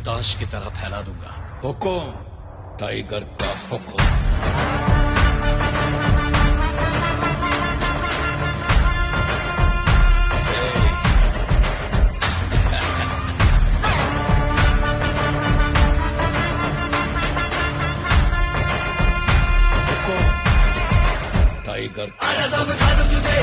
ताश की तरह फैला दूंगा। हुकुम, टाइगर का हुकुम। टाइगर आजा समझा दूं तुझे